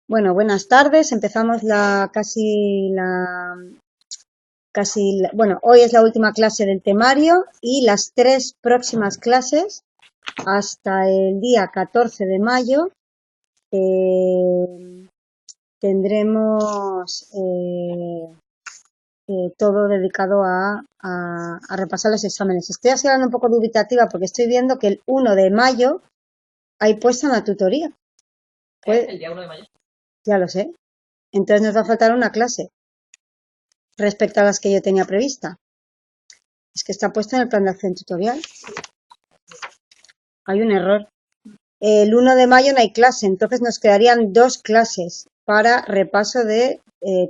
Bueno, buenas tardes. Empezamos bueno, hoy es la última clase del temario y las 3 próximas clases hasta el día 14 de mayo eh, tendremos todo dedicado a repasar los exámenes. Estoy así hablando un poco dubitativa porque estoy viendo que el 1 de mayo hay puesta una tutoría. El día 1 de mayo. Ya lo sé. Entonces nos va a faltar una clase respecto a las que yo tenía prevista. Es que está puesto en el plan de acción tutorial. Hay un error. El 1 de mayo no hay clase, entonces nos quedarían 2 clases para repaso de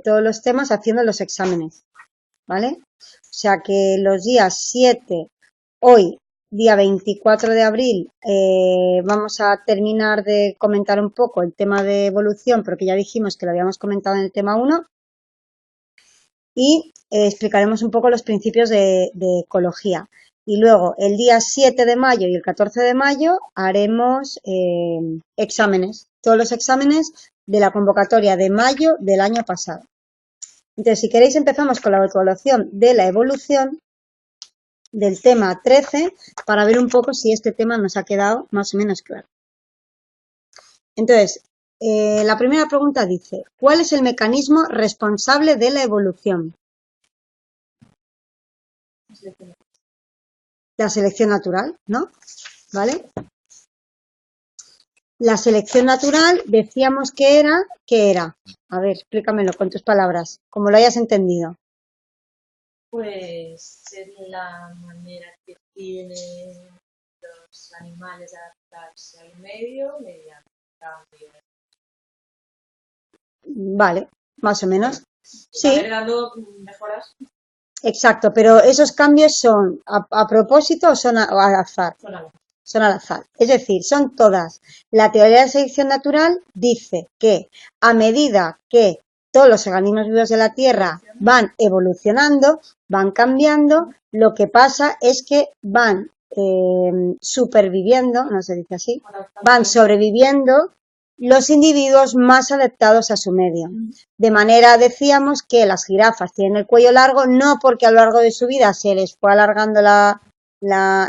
todos los temas haciendo los exámenes. ¿Vale? O sea que los días 7, hoy, día 24 de abril, vamos a terminar de comentar un poco el tema de evolución, porque ya dijimos que lo habíamos comentado en el tema 1. Y explicaremos un poco los principios de ecología. Y luego, el día 7 de mayo y el 14 de mayo haremos exámenes, todos los exámenes de la convocatoria de mayo del año pasado. Entonces, si queréis, empezamos con la evaluación de la evolución del tema 13 para ver un poco si este tema nos ha quedado más o menos claro. Entonces, la primera pregunta dice, ¿cuál es el mecanismo responsable de la evolución? La selección natural, ¿no? ¿Vale? La selección natural decíamos que era, ¿qué era? A ver, explícamelo con tus palabras, como lo hayas entendido. Pues es la manera que tienen los animales de adaptarse al medio mediante cambio. Vale, más o menos. Sí, Dando mejoras. exacto, pero ¿esos cambios son a propósito o son al azar? Son al azar. Es decir, son todas. La teoría de la selección natural dice que a medida que todos los organismos vivos de la Tierra van evolucionando, van cambiando, lo que pasa es que van superviviendo, no se dice así, van sobreviviendo los individuos más adaptados a su medio. De manera, decíamos que las jirafas tienen el cuello largo no porque a lo largo de su vida se les fue alargando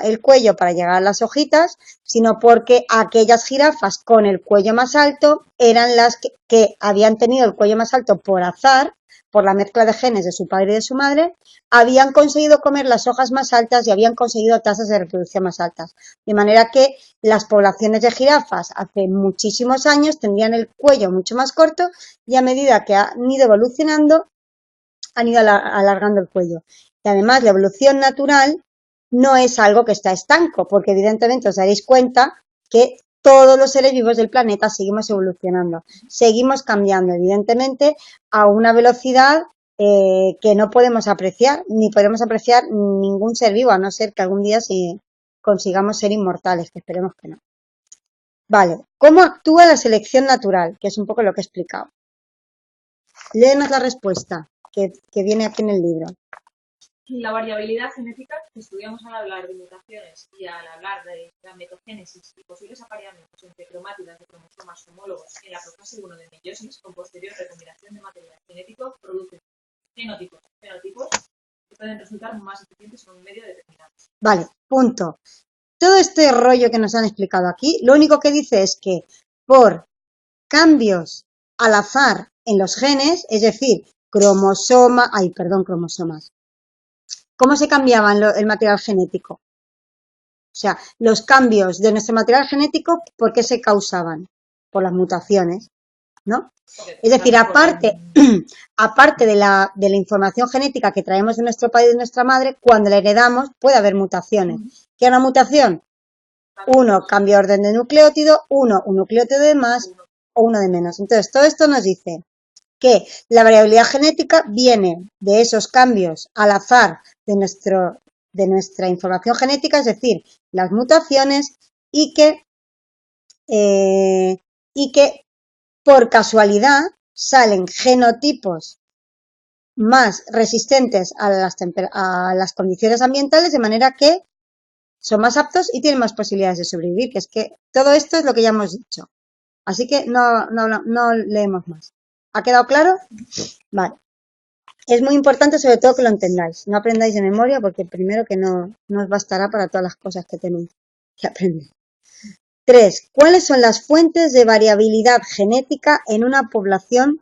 el cuello para llegar a las hojitas, sino porque aquellas jirafas con el cuello más alto eran las que habían tenido el cuello más alto por azar, por la mezcla de genes de su padre y de su madre, habían conseguido comer las hojas más altas y habían conseguido tasas de reproducción más altas. De manera que las poblaciones de jirafas hace muchísimos años tendrían el cuello mucho más corto y a medida que han ido evolucionando, han ido alargando el cuello. Y además la evolución natural no es algo que está estanco, porque evidentemente os daréis cuenta que todos los seres vivos del planeta seguimos evolucionando, seguimos cambiando, evidentemente, a una velocidad que no podemos apreciar, ni podemos apreciar ningún ser vivo, a no ser que algún día consigamos ser inmortales, que esperemos que no. Vale, ¿cómo actúa la selección natural? Que es un poco lo que he explicado. Léenos la respuesta que viene aquí en el libro. La variabilidad genética que estudiamos al hablar de mutaciones y al hablar de la metagénesis y posibles apareamientos entre cromátidas de cromosomas homólogos en la profase 1 de meiosis con posterior recombinación de material genético producen fenotipos que pueden resultar más eficientes en un medio determinado. Vale, punto. Todo este rollo que nos han explicado aquí, lo único que dice es que por cambios al azar en los genes, es decir, cromosomas, ¿cómo se cambiaban el material genético? O sea, los cambios de nuestro material genético, ¿por qué se causaban? Por las mutaciones, ¿no? Es decir, aparte de la información genética que traemos de nuestro padre y de nuestra madre, cuando la heredamos puede haber mutaciones. ¿Qué es una mutación? 1, cambio de orden de nucleótido, 1, un nucleótido de más o 1 de menos. Entonces, todo esto nos dice que la variabilidad genética viene de esos cambios al azar de nuestra información genética, es decir, las mutaciones, y que por casualidad salen genotipos más resistentes a las condiciones ambientales, de manera que son más aptos y tienen más posibilidades de sobrevivir, que es que todo esto es lo que ya hemos dicho. Así que no leemos más. ¿Ha quedado claro? Vale. Es muy importante sobre todo que lo entendáis. No aprendáis de memoria porque primero que no os bastará para todas las cosas que tenéis que aprender. 3. ¿Cuáles son las fuentes de variabilidad genética en una población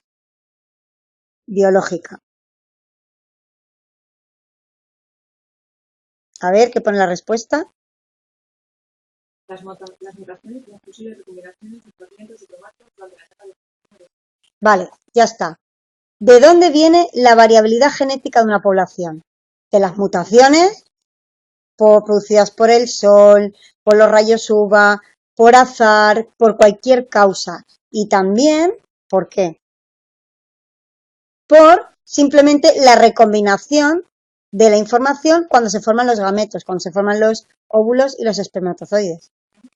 biológica? A ver, ¿qué pone la respuesta? Las mutaciones, las posibles recombinaciones, los fragmentos y cromatos durante la etapa de... Vale, ya está. ¿De dónde viene la variabilidad genética de una población? De las mutaciones producidas por el sol, por los rayos UVA, por azar, por cualquier causa. Y también, ¿por qué? Por simplemente la recombinación de la información cuando se forman los gametos, cuando se forman los óvulos y los espermatozoides.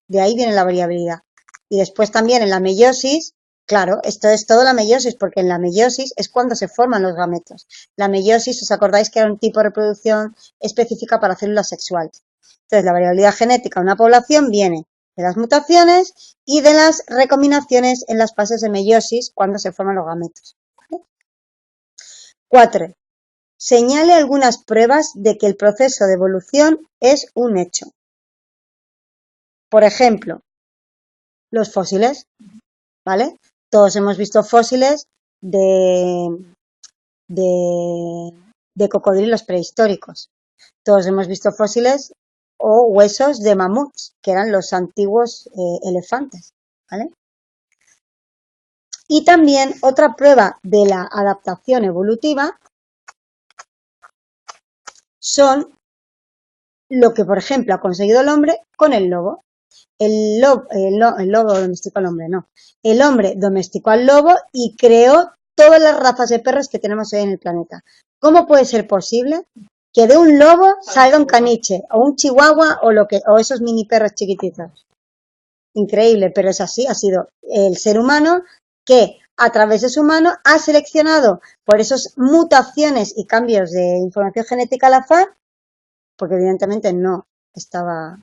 De ahí viene la variabilidad. Y después también en la meiosis, claro, esto es todo la meiosis, porque en la meiosis es cuando se forman los gametos. La meiosis, ¿os acordáis que era un tipo de reproducción específica para células sexuales? Entonces, la variabilidad genética de una población viene de las mutaciones y de las recombinaciones en las fases de meiosis cuando se forman los gametos. 4. Señale algunas pruebas de que el proceso de evolución es un hecho. Por ejemplo, los fósiles, ¿vale? Todos hemos visto fósiles de cocodrilos prehistóricos. Todos hemos visto fósiles o huesos de mamuts, que eran los antiguos elefantes, ¿vale? Y también otra prueba de la adaptación evolutiva son lo que, por ejemplo, ha conseguido el hombre con el lobo. El lobo domesticó al hombre, no. El hombre domesticó al lobo y creó todas las razas de perros que tenemos hoy en el planeta. ¿Cómo puede ser posible que de un lobo salga un caniche o un chihuahua o esos mini perros chiquititos? Increíble, pero es así, ha sido el ser humano que a través de su mano ha seleccionado por esas mutaciones y cambios de información genética al azar, porque evidentemente no estaba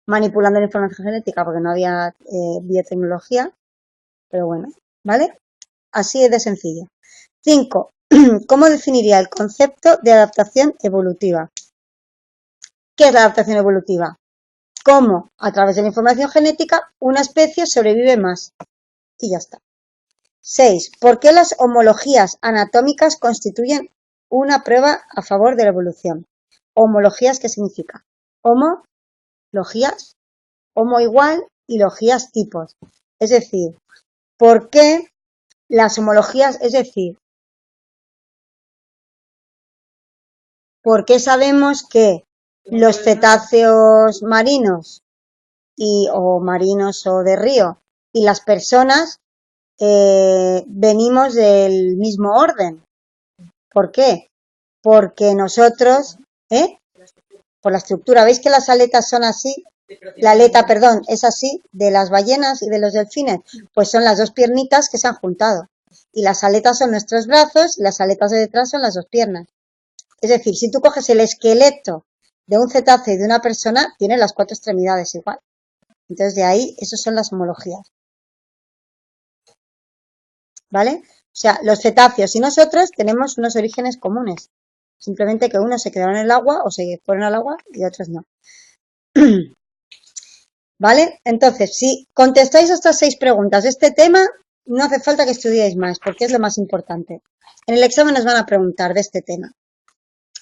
manipulando la información genética porque no había biotecnología, pero bueno, ¿vale? Así es de sencillo. 5. ¿Cómo definiría el concepto de adaptación evolutiva? ¿Qué es la adaptación evolutiva? Cómo, a través de la información genética, una especie sobrevive más. Y ya está. 6. ¿Por qué las homologías anatómicas constituyen una prueba a favor de la evolución? Homologías, ¿qué significa? Homologías, homo igual y logías tipos. Es decir, ¿por qué las homologías? Es decir, ¿por qué sabemos que los cetáceos marinos o marinos o de río y las personas venimos del mismo orden? ¿Por qué? Porque nosotros, por la estructura, ¿veis que las aletas son así? La aleta, perdón, es así, de las ballenas y de los delfines, pues son las dos piernitas que se han juntado. Y las aletas son nuestros brazos y las aletas de detrás son las dos piernas. Es decir, si tú coges el esqueleto de un cetáceo y de una persona, tiene las cuatro extremidades igual. Entonces, de ahí, esas son las homologías. ¿Vale? O sea, los cetáceos y nosotros tenemos unos orígenes comunes. Simplemente que unos se quedaron en el agua o se fueron al agua y otros no. ¿Vale? Entonces, si contestáis estas 6 preguntas de este tema, no hace falta que estudiéis más, porque es lo más importante. En el examen nos van a preguntar de este tema.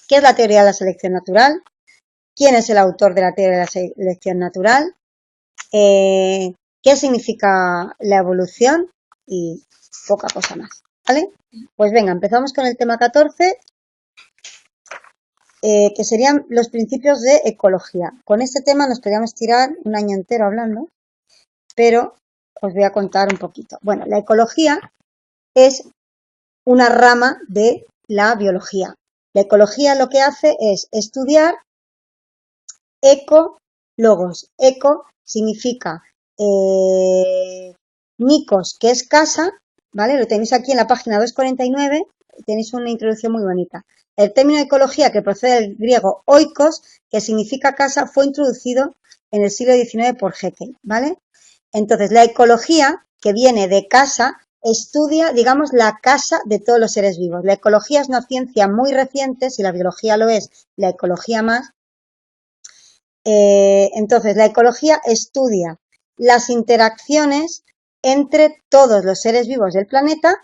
¿Qué es la teoría de la selección natural? ¿Quién es el autor de la teoría de la selección natural? ¿Qué significa la evolución? Y poca cosa más. ¿Vale? Pues venga, empezamos con el tema 14, que serían los principios de ecología. Con este tema nos podríamos tirar un año entero hablando, pero os voy a contar un poquito. Bueno, la ecología es una rama de la biología. La ecología lo que hace es estudiar ecologos. Eco significa nikos, que es casa, ¿vale? Lo tenéis aquí en la página 249, tenéis una introducción muy bonita. El término ecología, que procede del griego oikos, que significa casa, fue introducido en el siglo XIX por Haeckel, ¿vale? Entonces, la ecología, que viene de casa, estudia, digamos, la casa de todos los seres vivos. La ecología es una ciencia muy reciente, si la biología lo es, la ecología más. Entonces, la ecología estudia las interacciones entre todos los seres vivos del planeta,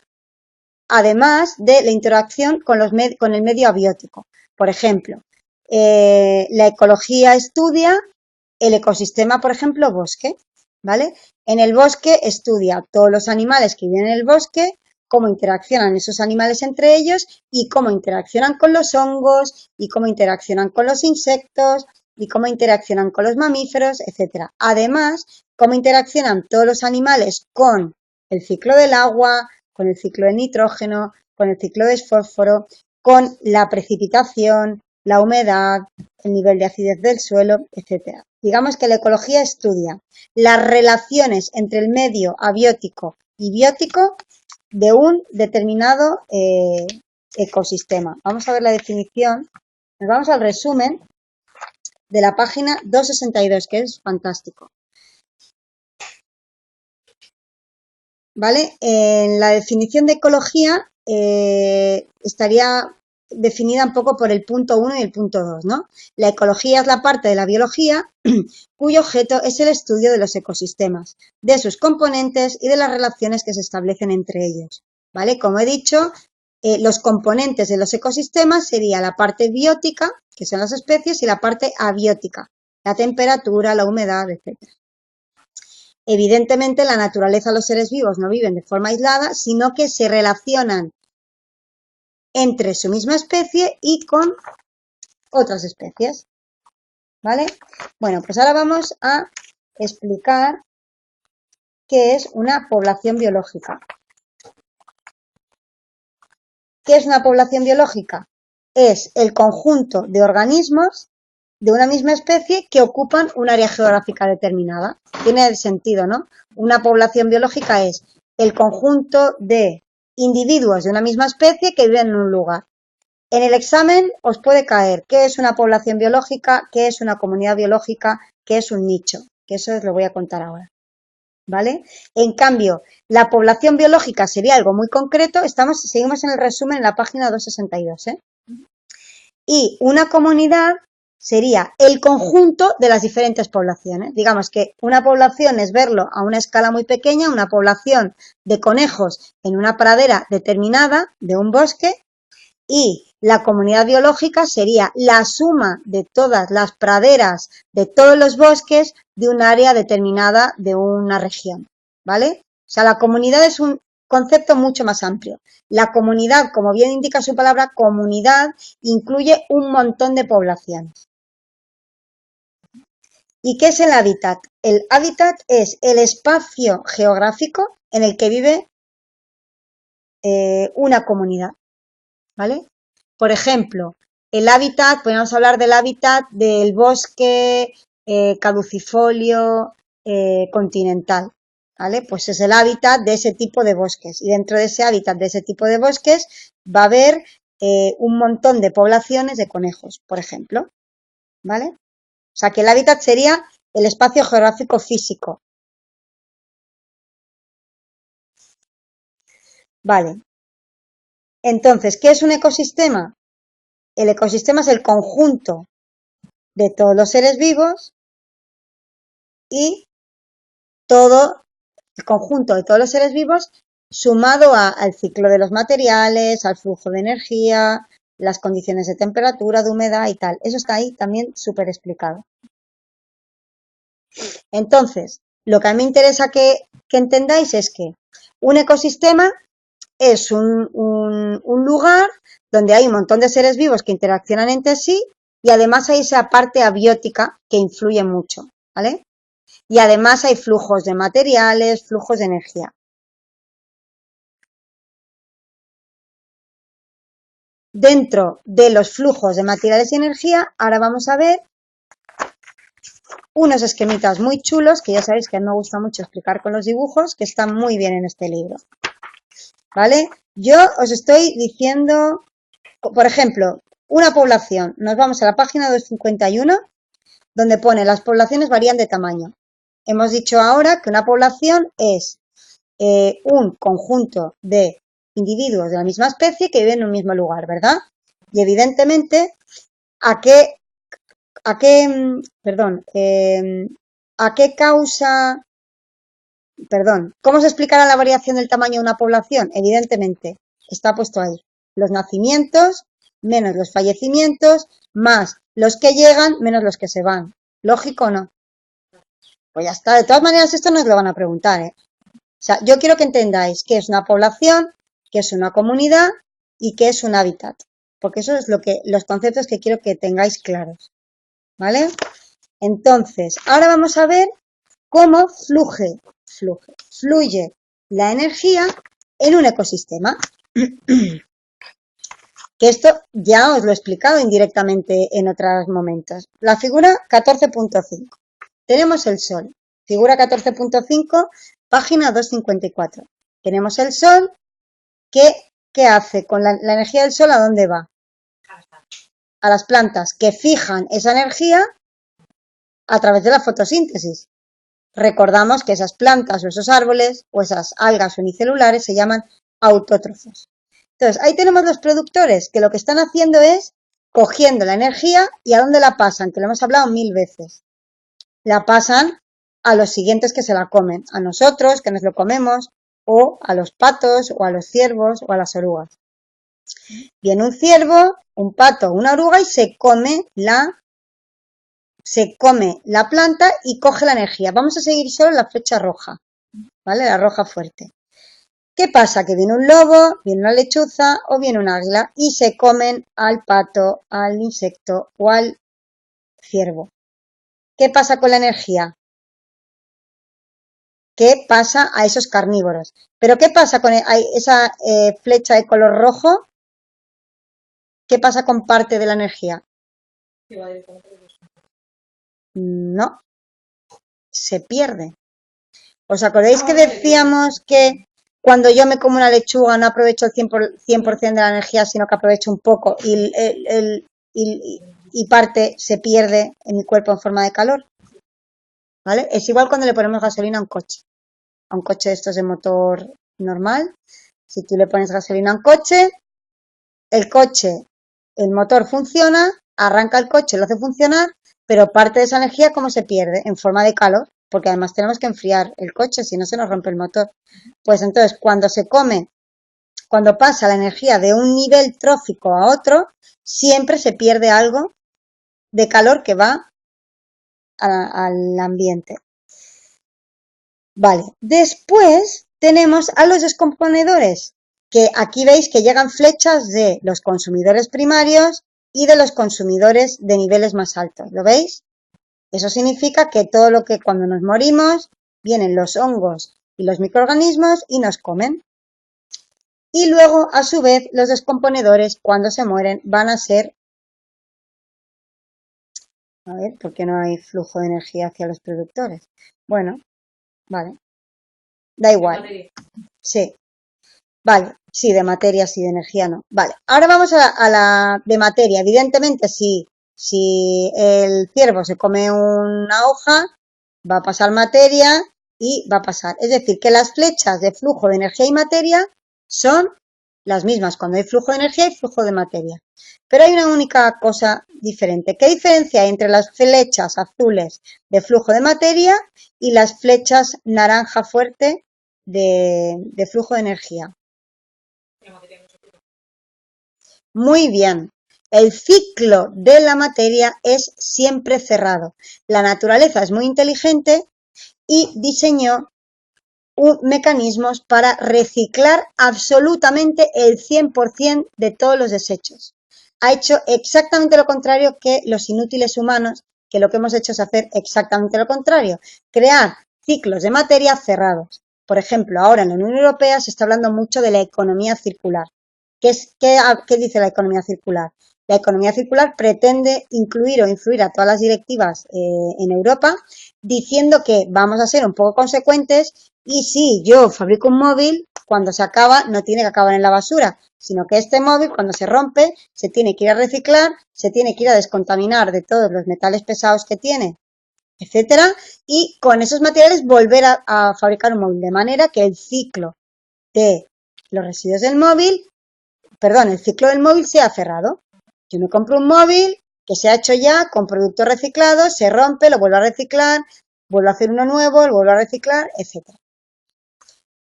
además de la interacción con el medio abiótico. Por ejemplo, la ecología estudia el ecosistema, por ejemplo, bosque, ¿vale? En el bosque estudia todos los animales que viven en el bosque, cómo interaccionan esos animales entre ellos y cómo interaccionan con los hongos y cómo interaccionan con los insectos y cómo interaccionan con los mamíferos, etcétera. Además, cómo interaccionan todos los animales con el ciclo del agua, con el ciclo del nitrógeno, con el ciclo del fósforo, con la precipitación, la humedad, el nivel de acidez del suelo, etcétera. Digamos que la ecología estudia las relaciones entre el medio abiótico y biótico de un determinado ecosistema. Vamos a ver la definición. Nos vamos al resumen de la página 262, que es fantástico. ¿Vale? En la definición de ecología estaría definida un poco por el punto 1 y el punto 2, ¿no? La ecología es la parte de la biología cuyo objeto es el estudio de los ecosistemas, de sus componentes y de las relaciones que se establecen entre ellos, ¿vale? Como he dicho, los componentes de los ecosistemas sería la parte biótica, que son las especies, y la parte abiótica, la temperatura, la humedad, etc. Evidentemente, la naturaleza, los seres vivos no viven de forma aislada, sino que se relacionan entre su misma especie y con otras especies, ¿vale? Bueno, pues ahora vamos a explicar qué es una población biológica. ¿Qué es una población biológica? Es el conjunto de organismos de una misma especie que ocupan un área geográfica determinada. Tiene sentido, ¿no? Una población biológica es el conjunto de individuos de una misma especie que viven en un lugar. En el examen os puede caer qué es una población biológica, qué es una comunidad biológica, qué es un nicho, que eso os lo voy a contar ahora, ¿vale? En cambio, la población biológica sería algo muy concreto, seguimos en el resumen en la página 262, ¿eh? Y una comunidad sería el conjunto de las diferentes poblaciones. Digamos que una población es verlo a una escala muy pequeña, una población de conejos en una pradera determinada de un bosque, y la comunidad biológica sería la suma de todas las praderas, de todos los bosques de un área determinada de una región, ¿vale? O sea, la comunidad es un concepto mucho más amplio. La comunidad, como bien indica su palabra, comunidad, incluye un montón de poblaciones. ¿Y qué es el hábitat? El hábitat es el espacio geográfico en el que vive una comunidad, ¿vale? Por ejemplo, el hábitat, podemos hablar del hábitat del bosque caducifolio continental, ¿vale? Pues es el hábitat de ese tipo de bosques, y dentro de ese hábitat de ese tipo de bosques va a haber un montón de poblaciones de conejos, por ejemplo, ¿vale? O sea que el hábitat sería el espacio geográfico físico. Vale. Entonces, ¿qué es un ecosistema? El ecosistema es el conjunto de todos los seres vivos y todo el conjunto de todos los seres vivos sumado al ciclo de los materiales, al flujo de energía, las condiciones de temperatura, de humedad y tal. Eso está ahí también súper explicado. Entonces, lo que a mí me interesa que entendáis es que un ecosistema es un lugar donde hay un montón de seres vivos que interaccionan entre sí, y además hay esa parte abiótica que influye mucho, ¿vale? Y además hay flujos de materiales, flujos de energía. Dentro de los flujos de materiales y energía, ahora vamos a ver unos esquemitas muy chulos, que ya sabéis que a mí me gusta mucho explicar con los dibujos, que están muy bien en este libro, ¿vale? Yo os estoy diciendo, por ejemplo, una población. Nos vamos a la página 251, donde pone las poblaciones varían de tamaño. hemos dicho ahora que una población es un conjunto de individuos de la misma especie que viven en un mismo lugar, ¿verdad? Y evidentemente, ¿a qué causa, cómo se explicará la variación del tamaño de una población? Evidentemente, está puesto ahí. Los nacimientos menos los fallecimientos, más los que llegan menos los que se van. ¿Lógico o no? Pues ya está. De todas maneras, esto nos lo van a preguntar, ¿eh? O sea, yo quiero que entendáis qué es una población, qué es una comunidad y qué es un hábitat. Porque eso es los conceptos que quiero que tengáis claros. ¿Vale? Entonces, ahora vamos a ver cómo fluye la energía en un ecosistema. Que esto ya os lo he explicado indirectamente en otros momentos. La figura 14.5. Tenemos el Sol. Figura 14.5, página 254. Tenemos el Sol. ¿Qué hace con la energía del Sol? ¿A dónde va? A las plantas, que fijan esa energía a través de la fotosíntesis. Recordamos que esas plantas o esos árboles o esas algas unicelulares se llaman autótrofos. Entonces, ahí tenemos los productores que lo que están haciendo es cogiendo la energía y ¿a dónde la pasan? Que lo hemos hablado 1000 veces. La pasan a los siguientes que se la comen, a nosotros que nos lo comemos o a los patos o a los ciervos o a las orugas. Viene un ciervo, un pato, una oruga y se come la planta y coge la energía. Vamos a seguir solo la flecha roja, ¿vale? La roja fuerte. ¿Qué pasa? Que viene un lobo, viene una lechuza o viene un águila y se comen al pato, al insecto o al ciervo. ¿Qué pasa con la energía? ¿Qué pasa a esos carnívoros? ¿Pero qué pasa con esa flecha de color rojo? ¿Qué pasa con parte de la energía? No, se pierde. ¿Os acordáis que decíamos que cuando yo me como una lechuga no aprovecho el 100% de la energía, sino que aprovecho un poco y parte se pierde en mi cuerpo en forma de calor? ¿Vale? Es igual cuando le ponemos gasolina a un coche de estos de motor normal. Si tú le pones gasolina a un coche, el motor funciona, arranca el coche, lo hace funcionar, pero parte de esa energía, ¿cómo se pierde? En forma de calor, porque además tenemos que enfriar el coche, si no se nos rompe el motor. Pues entonces, cuando pasa la energía de un nivel trófico a otro, siempre se pierde algo de calor que va al ambiente. Vale, después tenemos a los descomponedores, que aquí veis que llegan flechas de los consumidores primarios y de los consumidores de niveles más altos. ¿Lo veis? Eso significa que todo lo que cuando nos morimos vienen los hongos y los microorganismos y nos comen. Y luego, a su vez, los descomponedores cuando se mueren van a ser... A ver, ¿por qué no hay flujo de energía hacia los productores? Bueno, vale. Da igual. Sí. Vale, sí, de materia, sí, de energía no. Vale, ahora vamos a la de materia. Evidentemente, si el ciervo se come una hoja, va a pasar materia y va a pasar. Es decir, que las flechas de flujo de energía y materia son las mismas. Cuando hay flujo de energía y flujo de materia. Pero hay una única cosa diferente. ¿Qué diferencia hay entre las flechas azules de flujo de materia y las flechas naranja fuerte de flujo de energía? Muy bien. El ciclo de la materia es siempre cerrado. La naturaleza es muy inteligente y diseñó mecanismos para reciclar absolutamente el 100% de todos los desechos. Ha hecho exactamente lo contrario que los inútiles humanos, que lo que hemos hecho es hacer exactamente lo contrario, crear ciclos de materia cerrados. Por ejemplo, ahora en la Unión Europea se está hablando mucho de la economía circular. ¿Qué dice la economía circular? La economía circular pretende incluir o influir a todas las directivas en Europa diciendo que vamos a ser un poco consecuentes y si yo fabrico un móvil, cuando se acaba no tiene que acabar en la basura, sino que este móvil cuando se rompe se tiene que ir a reciclar, se tiene que ir a descontaminar de todos los metales pesados que tiene etcétera, y con esos materiales volver a fabricar un móvil, de manera que el ciclo de los residuos del móvil, perdón, el ciclo del móvil sea cerrado. Yo me compro un móvil que se ha hecho ya con productos reciclados, se rompe, lo vuelvo a reciclar, vuelvo a hacer uno nuevo, lo vuelvo a reciclar, etcétera.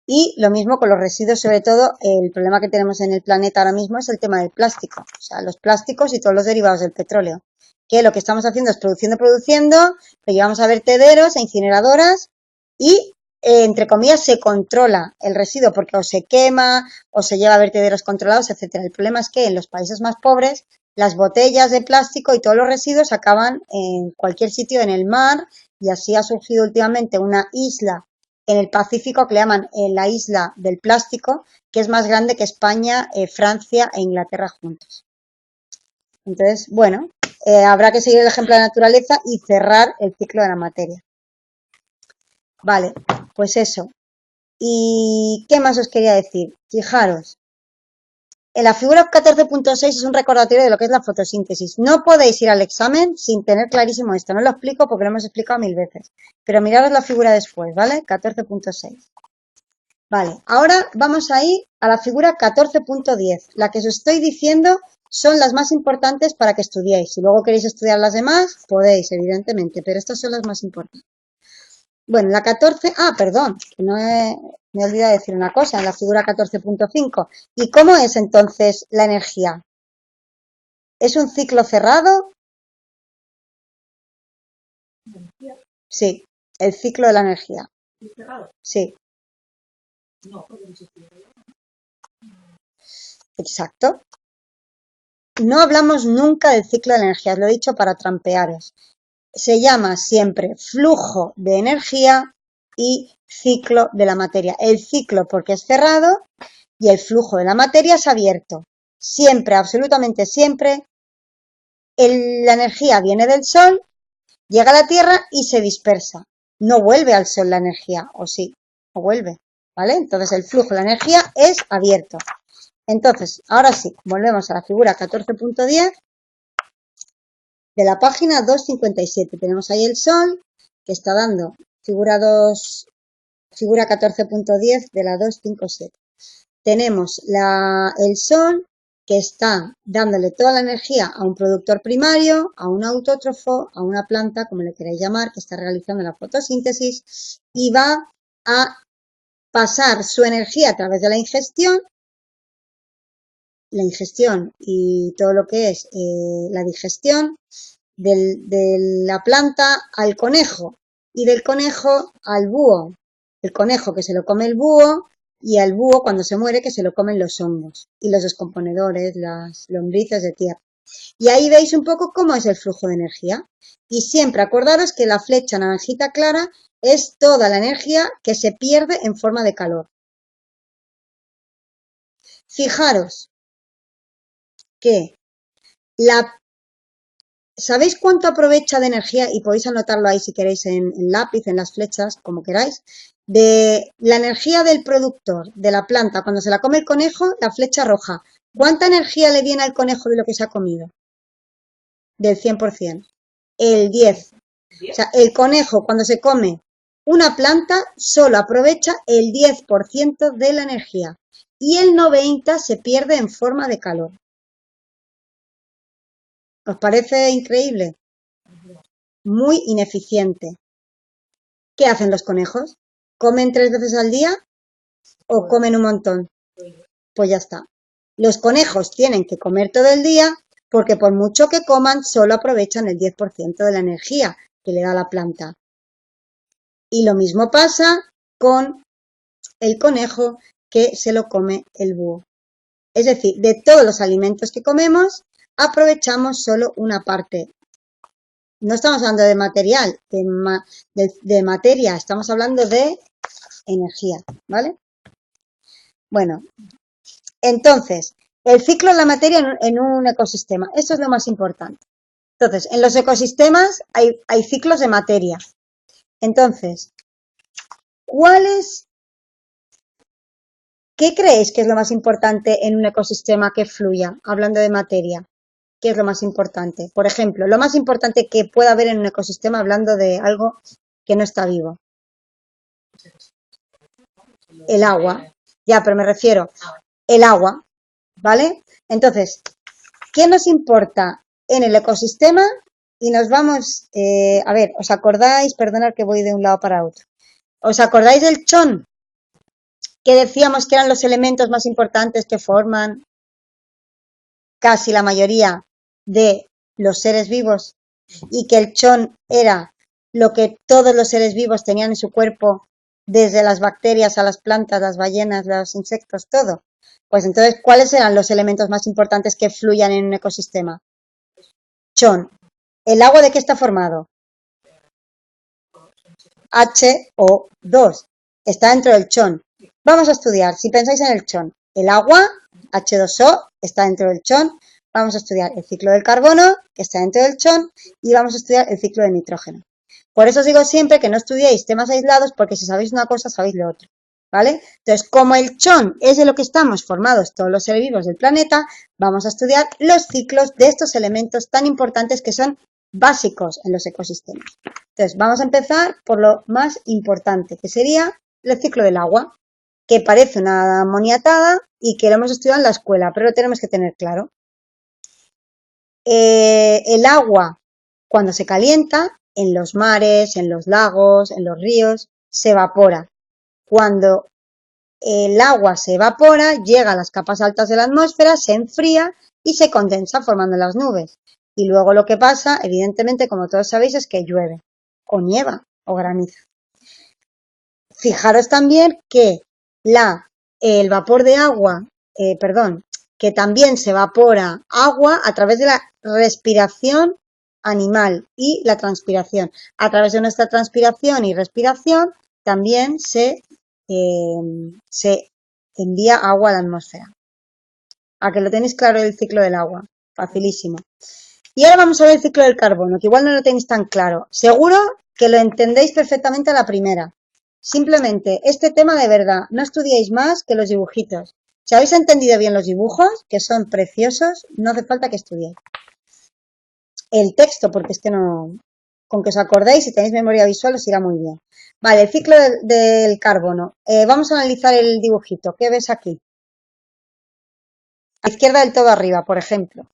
Y lo mismo con los residuos, sobre todo el problema que tenemos en el planeta ahora mismo es el tema del plástico, o sea, los plásticos y todos los derivados del petróleo, que lo que estamos haciendo es produciendo, lo llevamos a vertederos, a incineradoras y, entre comillas, se controla el residuo porque o se quema o se lleva a vertederos controlados, etcétera. El problema es que en los países más pobres las botellas de plástico y todos los residuos acaban en cualquier sitio en el mar y así ha surgido últimamente una isla en el Pacífico que le llaman la isla del plástico, que es más grande que España, Francia e Inglaterra juntos. Entonces, bueno, habrá que seguir el ejemplo de la naturaleza y cerrar el ciclo de la materia. Vale, pues eso. ¿Y qué más os quería decir? Fijaros, en la figura 14.6 es un recordatorio de lo que es la fotosíntesis. No podéis ir al examen sin tener clarísimo esto. No lo explico porque lo hemos explicado 1000 veces. Pero miraros la figura después, ¿vale? 14.6. Vale, ahora vamos a ir a la figura 14.10. La que os estoy diciendo son las más importantes para que estudiéis. Si luego queréis estudiar las demás, podéis, evidentemente, pero estas son las más importantes. Bueno, la 14, perdón, que me he olvidado de decir una cosa, en la figura 14.5. ¿Y cómo es entonces la energía? ¿Es un ciclo cerrado? Sí, el ciclo de la energía. ¿Cerrado? Sí. No, porque no se cierra. Exacto. No hablamos nunca del ciclo de la energía, os lo he dicho para trampearos. Se llama siempre flujo de energía y ciclo de la materia. El ciclo porque es cerrado y el flujo de la materia es abierto. Siempre, absolutamente siempre, la energía viene del Sol, llega a la Tierra y se dispersa. No vuelve al Sol la energía, o sí, o vuelve, ¿vale? Entonces el flujo de la energía es abierto. Entonces, ahora sí, volvemos a la figura 14.10 de la página 257. Tenemos ahí el Sol, que está dando figura 14.10 de la 257. Tenemos el Sol, que está dándole toda la energía a un productor primario, a un autótrofo, a una planta, como le queráis llamar, que está realizando la fotosíntesis, y va a pasar su energía a través de la ingestión y todo lo que es la digestión de la planta al conejo y del conejo al búho. El conejo que se lo come el búho y al búho cuando se muere que se lo comen los hongos y los descomponedores, las lombrices de tierra. Y ahí veis un poco cómo es el flujo de energía. Y siempre acordaros que la flecha naranjita clara es toda la energía que se pierde en forma de calor. Fijaros que ¿sabéis cuánto aprovecha de energía? Y podéis anotarlo ahí si queréis en lápiz, en las flechas, como queráis. De la energía del productor, de la planta, cuando se la come el conejo, la flecha roja. ¿Cuánta energía le viene al conejo de lo que se ha comido? Del 100%. El 10. O sea, el conejo cuando se come una planta solo aprovecha el 10% de la energía y el 90% se pierde en forma de calor. ¿Os parece increíble? Muy ineficiente. ¿Qué hacen los conejos? ¿Comen 3 veces al día o comen un montón? Pues ya está. Los conejos tienen que comer todo el día porque por mucho que coman solo aprovechan el 10% de la energía que le da la planta. Y lo mismo pasa con el conejo que se lo come el búho. Es decir, de todos los alimentos que comemos, aprovechamos solo una parte. No estamos hablando de material, de materia, estamos hablando de energía, ¿vale? Bueno, entonces, el ciclo de la materia en un ecosistema, eso es lo más importante. Entonces, en los ecosistemas hay ciclos de materia. Entonces, ¿qué creéis que es lo más importante en un ecosistema que fluya, hablando de materia? ¿qué es lo más importante? Por ejemplo, lo más importante que pueda haber en un ecosistema, hablando de algo que no está vivo. El agua. Ya, pero me refiero, el agua, ¿vale? Entonces, ¿qué nos importa en el ecosistema? Y nos vamos, a ver, ¿os acordáis? Perdonad que voy de un lado para otro. ¿Os acordáis del chon? Que decíamos que eran los elementos más importantes que forman casi la mayoría de los seres vivos y que el chon era lo que todos los seres vivos tenían en su cuerpo, desde las bacterias a las plantas, las ballenas, los insectos, todo. Pues entonces, ¿cuáles eran los elementos más importantes que fluyan en un ecosistema? Chon. ¿El agua de qué está formado? HO2. Está dentro del chon. Vamos a estudiar, si pensáis en el chon, el agua, H2O, está dentro del chon. Vamos a estudiar el ciclo del carbono, que está dentro del chon, y vamos a estudiar el ciclo del nitrógeno. Por eso os digo siempre que no estudiéis temas aislados, porque si sabéis una cosa, sabéis lo otro, ¿vale? Entonces, como el chon es de lo que estamos formados todos los seres vivos del planeta, vamos a estudiar los ciclos de estos elementos tan importantes que son básicos en los ecosistemas. Entonces, vamos a empezar por lo más importante, que sería el ciclo del agua, que parece una moniatada y que lo hemos estudiado en la escuela, pero lo tenemos que tener claro. El agua, cuando se calienta, en los mares, en los lagos, en los ríos, se evapora. Cuando el agua se evapora, llega a las capas altas de la atmósfera, se enfría y se condensa formando las nubes. Y luego lo que pasa, evidentemente, como todos sabéis, es que llueve, o nieva, o graniza. Fijaros también que el vapor de agua, que también se evapora agua a través de la respiración animal y la transpiración. A través de nuestra transpiración y respiración también se envía agua a la atmósfera. A que lo tenéis claro el ciclo del agua, facilísimo. Y ahora vamos a ver el ciclo del carbono, que igual no lo tenéis tan claro. Seguro que lo entendéis perfectamente a la primera. Simplemente, este tema de verdad, no estudiéis más que los dibujitos. Si habéis entendido bien los dibujos, que son preciosos, no hace falta que estudiéis el texto, porque es que no, con que os acordéis, si tenéis memoria visual, os irá muy bien. Vale, el ciclo del carbono. Vamos a analizar el dibujito. ¿Qué ves aquí? A la izquierda del todo arriba, por ejemplo.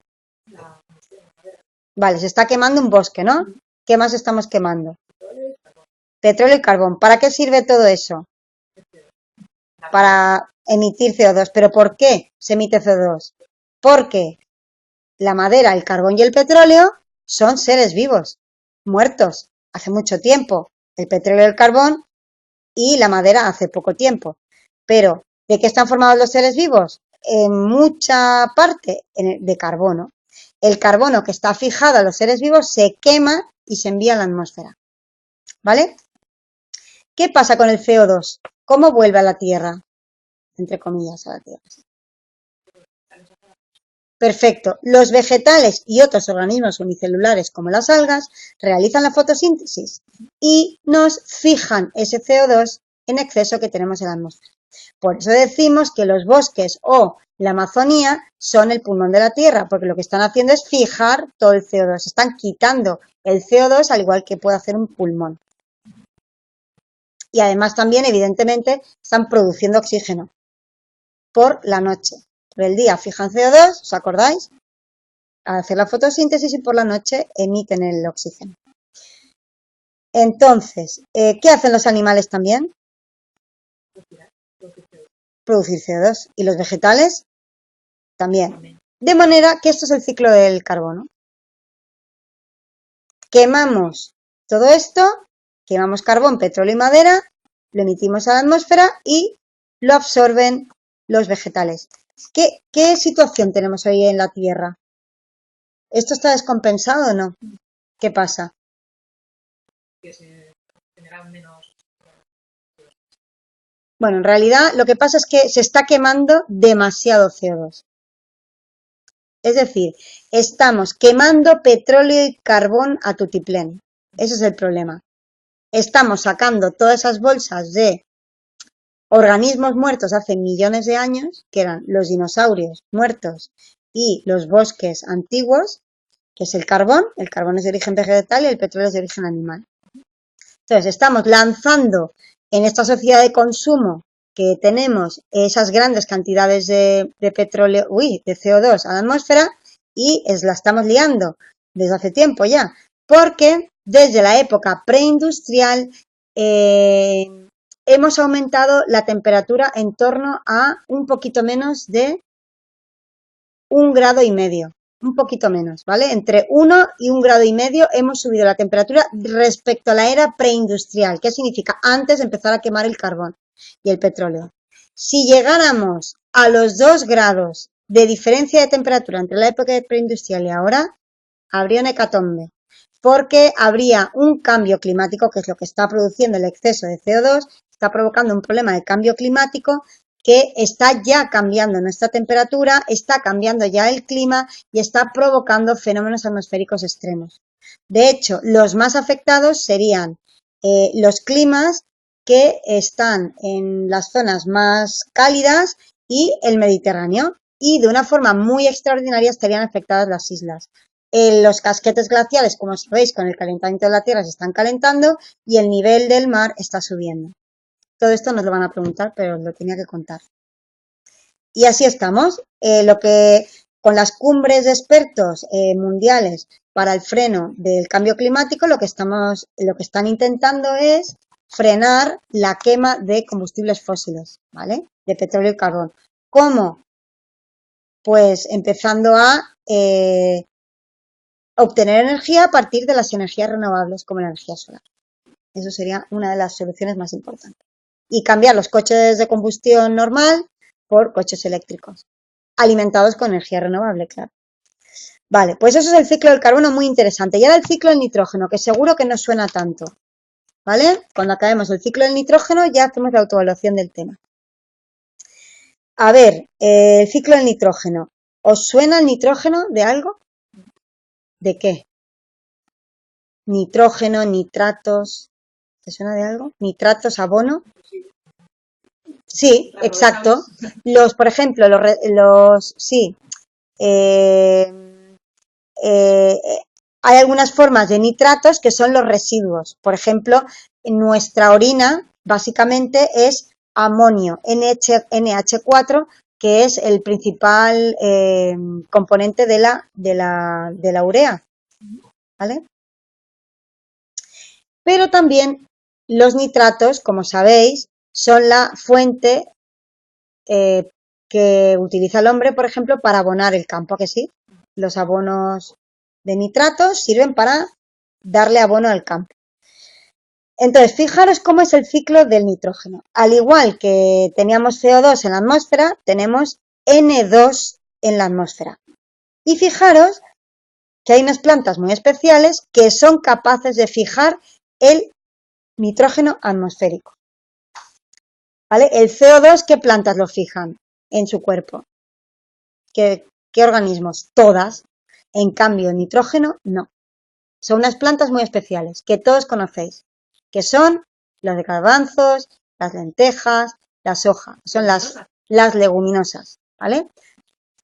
Vale, se está quemando un bosque, ¿no? ¿Qué más estamos quemando? Petróleo y carbón. ¿Para qué sirve todo eso? Para emitir CO2. ¿Pero por qué se emite CO2? Porque la madera, el carbón y el petróleo son seres vivos, muertos, hace mucho tiempo. El petróleo y el carbón y la madera hace poco tiempo. Pero, ¿de qué están formados los seres vivos? En mucha parte de carbono. El carbono que está fijado a los seres vivos se quema y se envía a la atmósfera. ¿Vale? ¿Qué pasa con el CO2? ¿Cómo vuelve a la Tierra? Entre comillas, a la Tierra. Perfecto. Los vegetales y otros organismos unicelulares como las algas realizan la fotosíntesis y nos fijan ese CO2 en exceso que tenemos en la atmósfera. Por eso decimos que los bosques o la Amazonía son el pulmón de la Tierra, porque lo que están haciendo es fijar todo el CO2. Están quitando el CO2 al igual que puede hacer un pulmón. Y además también, evidentemente, están produciendo oxígeno por la noche. Por el día fijan CO2, ¿os acordáis? Al hacer la fotosíntesis y por la noche emiten el oxígeno. Entonces, ¿qué hacen los animales también? Producir CO2. ¿Y los vegetales? También. De manera que esto es el ciclo del carbono. Quemamos todo esto, quemamos carbón, petróleo y madera, lo emitimos a la atmósfera y lo absorben los vegetales. ¿Qué situación tenemos hoy en la Tierra? ¿Esto está descompensado o no? ¿Qué pasa? Que se generan menos. Bueno, en realidad lo que pasa es que se está quemando demasiado CO2. Es decir, estamos quemando petróleo y carbón a tutiplén. Ese es el problema. Estamos sacando todas esas bolsas de organismos muertos hace millones de años, que eran los dinosaurios muertos y los bosques antiguos, que es el carbón es de origen vegetal y el petróleo es de origen animal. Entonces, estamos lanzando en esta sociedad de consumo que tenemos esas grandes cantidades de petróleo, de CO2 a la atmósfera y la estamos liando desde hace tiempo ya, porque desde la época preindustrial hemos aumentado la temperatura en torno a un poquito menos de 1,5 grados, un poquito menos, ¿vale? Entre 1 y 1,5 grados hemos subido la temperatura respecto a la era preindustrial. ¿Qué significa? Antes de empezar a quemar el carbón y el petróleo. Si llegáramos a los 2 grados de diferencia de temperatura entre la época preindustrial y ahora, habría una hecatombe, porque habría un cambio climático, que es lo que está produciendo el exceso de CO2, está provocando un problema de cambio climático que está ya cambiando nuestra temperatura, está cambiando ya el clima y está provocando fenómenos atmosféricos extremos. De hecho, los más afectados serían los climas que están en las zonas más cálidas y el Mediterráneo, y de una forma muy extraordinaria estarían afectadas las islas. Los casquetes glaciares, como sabéis, con el calentamiento de la Tierra se están calentando y el nivel del mar está subiendo. Todo esto nos lo van a preguntar, pero os lo tenía que contar. Y así estamos. Con las cumbres de expertos mundiales para el freno del cambio climático, lo que están intentando es frenar la quema de combustibles fósiles, ¿vale? De petróleo y carbón. ¿Cómo? Pues empezando a obtener energía a partir de las energías renovables, como la energía solar. Eso sería una de las soluciones más importantes. Y cambiar los coches de combustión normal por coches eléctricos, alimentados con energía renovable, claro. Vale, pues eso es el ciclo del carbono, muy interesante. Y ahora el ciclo del nitrógeno, que seguro que no suena tanto, ¿vale? Cuando acabemos el ciclo del nitrógeno ya hacemos la autoevaluación del tema. A ver, el ciclo del nitrógeno. ¿Os suena el nitrógeno de algo? ¿De qué? Nitrógeno, nitratos. ¿Te suena de algo? Nitratos, abono. Sí, exacto. Por ejemplo, hay algunas formas de nitratos que son los residuos. Por ejemplo, en nuestra orina básicamente es amonio, NH4, que es el principal componente de la urea, ¿vale? Pero también los nitratos, como sabéis, son la fuente que utiliza el hombre, por ejemplo, para abonar el campo, ¿a que sí? Los abonos de nitratos sirven para darle abono al campo. Entonces, fijaros cómo es el ciclo del nitrógeno. Al igual que teníamos CO2 en la atmósfera, tenemos N2 en la atmósfera. Y fijaros que hay unas plantas muy especiales que son capaces de fijar el nitrógeno atmosférico. ¿Vale? El CO2, ¿qué plantas lo fijan en su cuerpo? ¿Qué organismos? Todas. En cambio, el nitrógeno, no. Son unas plantas muy especiales que todos conocéis, que son los de garbanzos, las lentejas, la soja, son las leguminosas, ¿vale?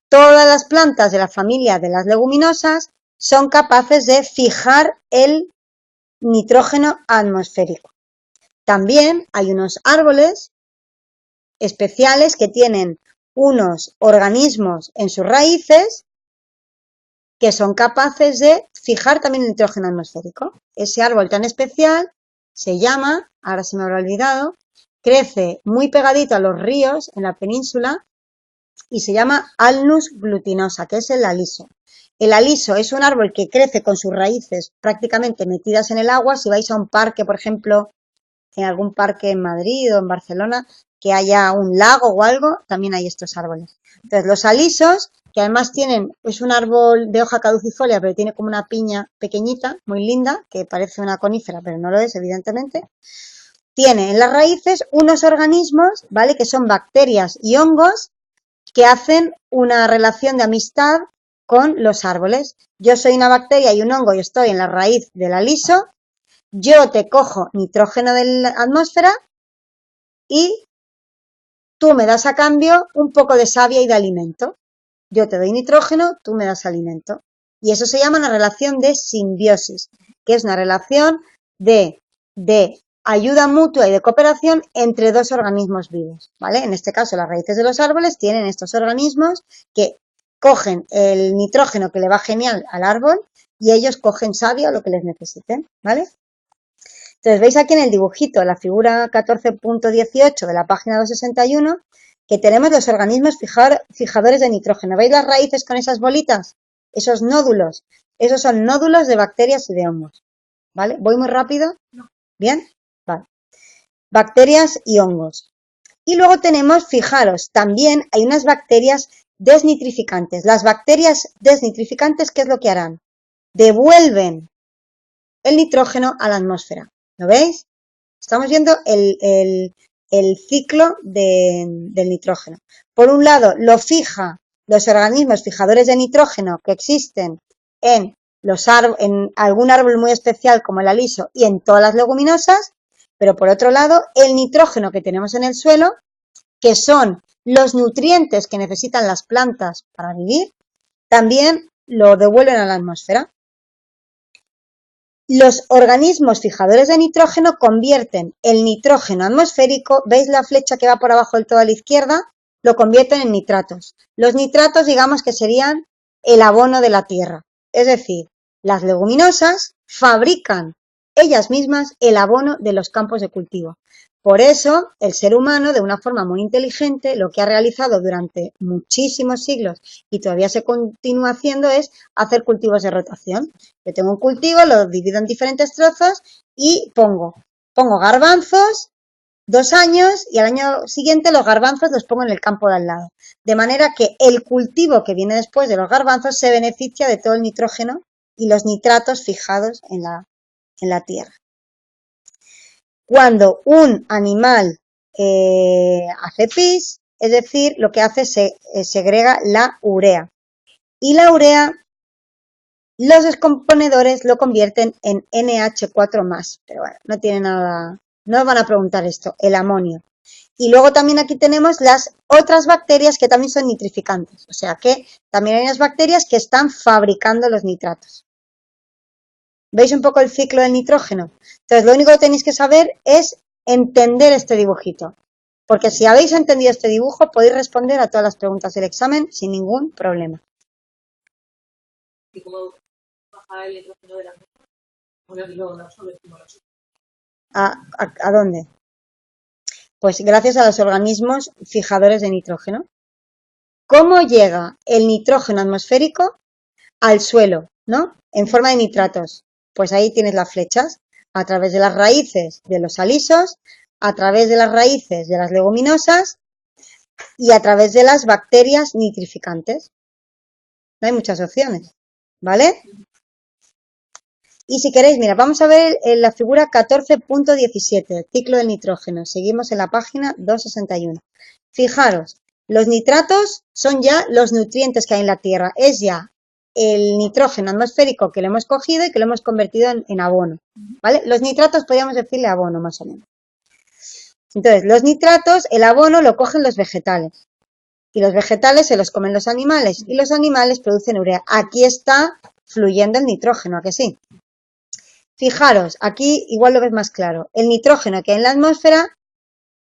Todas las plantas de la familia de las leguminosas son capaces de fijar el nitrógeno atmosférico. También hay unos árboles especiales que tienen unos organismos en sus raíces que son capaces de fijar también el nitrógeno atmosférico. Ese árbol tan especial se llama, ahora se me habrá olvidado, crece muy pegadito a los ríos en la península y se llama Alnus glutinosa, que es el aliso. El aliso es un árbol que crece con sus raíces prácticamente metidas en el agua. Si vais a un parque, por ejemplo, en algún parque en Madrid o en Barcelona, que haya un lago o algo, también hay estos árboles. Entonces, los alisos, que además es un árbol de hoja caducifolia, pero tiene como una piña pequeñita, muy linda, que parece una conífera, pero no lo es, evidentemente. Tiene en las raíces unos organismos, ¿vale?, que son bacterias y hongos que hacen una relación de amistad con los árboles. Yo soy una bacteria y un hongo y estoy en la raíz del aliso. Yo te cojo nitrógeno de la atmósfera y tú me das a cambio un poco de savia y de alimento. Yo te doy nitrógeno, tú me das alimento. Y eso se llama una relación de simbiosis, que es una relación de ayuda mutua y de cooperación entre dos organismos vivos, ¿vale? En este caso, las raíces de los árboles tienen estos organismos que cogen el nitrógeno que le va genial al árbol y ellos cogen savia o lo que les necesiten, ¿vale? Entonces, veis aquí en el dibujito, la figura 14.18 de la página 261, que tenemos los organismos fijadores de nitrógeno. ¿Veis las raíces con esas bolitas? Esos nódulos. Esos son nódulos de bacterias y de hongos. ¿Vale? ¿Voy muy rápido? No. ¿Bien? Vale. Bacterias y hongos. Y luego tenemos, fijaros, también hay unas bacterias desnitrificantes. Las bacterias desnitrificantes, ¿qué es lo que harán? Devuelven el nitrógeno a la atmósfera. ¿Lo veis? Estamos viendo el ciclo del nitrógeno. Por un lado, lo fija los organismos fijadores de nitrógeno que existen en algún árbol muy especial como el aliso y en todas las leguminosas, pero por otro lado, el nitrógeno que tenemos en el suelo, que son los nutrientes que necesitan las plantas para vivir, también lo devuelven a la atmósfera. Los organismos fijadores de nitrógeno convierten el nitrógeno atmosférico, ¿veis la flecha que va por abajo del todo a la izquierda? Lo convierten en nitratos. Los nitratos, digamos que serían el abono de la tierra. Es decir, las leguminosas fabrican ellas mismas el abono de los campos de cultivo. Por eso, el ser humano, de una forma muy inteligente, lo que ha realizado durante muchísimos siglos y todavía se continúa haciendo es hacer cultivos de rotación. Yo tengo un cultivo, lo divido en diferentes trozos y pongo garbanzos 2 años y al año siguiente los garbanzos los pongo en el campo de al lado. De manera que el cultivo que viene después de los garbanzos se beneficia de todo el nitrógeno y los nitratos fijados en la tierra. Cuando un animal hace pis, es decir, lo que hace es segrega la urea. Y la urea, los descomponedores lo convierten en NH4+. Pero bueno, no tiene nada, no os van a preguntar esto, el amonio. Y luego también aquí tenemos las otras bacterias que también son nitrificantes. O sea que también hay unas bacterias que están fabricando los nitratos. ¿Veis un poco el ciclo del nitrógeno? Entonces, lo único que tenéis que saber es entender este dibujito. Porque si habéis entendido este dibujo, podéis responder a todas las preguntas del examen sin ningún problema. ¿Y cómo baja el nitrógeno de la atmósfera? Bueno, y luego no solo ¿A dónde? Pues gracias a los organismos fijadores de nitrógeno. ¿Cómo llega el nitrógeno atmosférico al suelo, ¿no? En forma de nitratos. Pues ahí tienes las flechas, a través de las raíces de los alisos, a través de las raíces de las leguminosas y a través de las bacterias nitrificantes. No hay muchas opciones, ¿vale? Y si queréis, mira, vamos a ver la figura 14.17, ciclo del nitrógeno. Seguimos en la página 261. Fijaros, los nitratos son ya los nutrientes que hay en la tierra. Es ya el nitrógeno atmosférico que lo hemos cogido y que lo hemos convertido en abono, ¿vale? Los nitratos podríamos decirle abono, más o menos. Entonces, los nitratos, el abono lo cogen los vegetales. Y los vegetales se los comen los animales. Y los animales producen urea. Aquí está fluyendo el nitrógeno, ¿a que sí? Fijaros, aquí igual lo ves más claro. El nitrógeno que hay en la atmósfera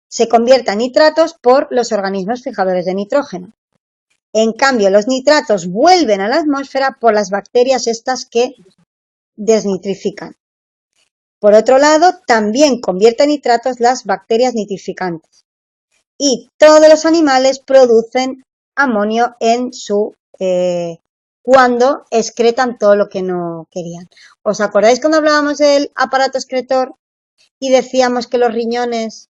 se convierte en nitratos por los organismos fijadores de nitrógeno. En cambio, los nitratos vuelven a la atmósfera por las bacterias estas que desnitrifican. Por otro lado, también convierten en nitratos las bacterias nitrificantes. Y todos los animales producen amonio en su cuando excretan todo lo que no querían. ¿Os acordáis cuando hablábamos del aparato excretor y decíamos que los riñones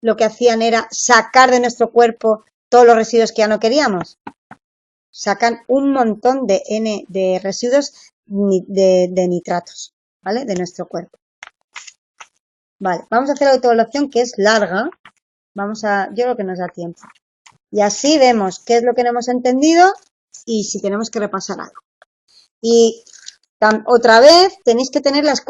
lo que hacían era sacar de nuestro cuerpo todos los residuos que ya no queríamos? Sacan un montón de residuos de nitratos, ¿vale? De nuestro cuerpo. Vale, vamos a hacer la autoevaluación que es larga. Yo creo que nos da tiempo. Y así vemos qué es lo que no hemos entendido y si tenemos que repasar algo. Y otra vez tenéis que tener las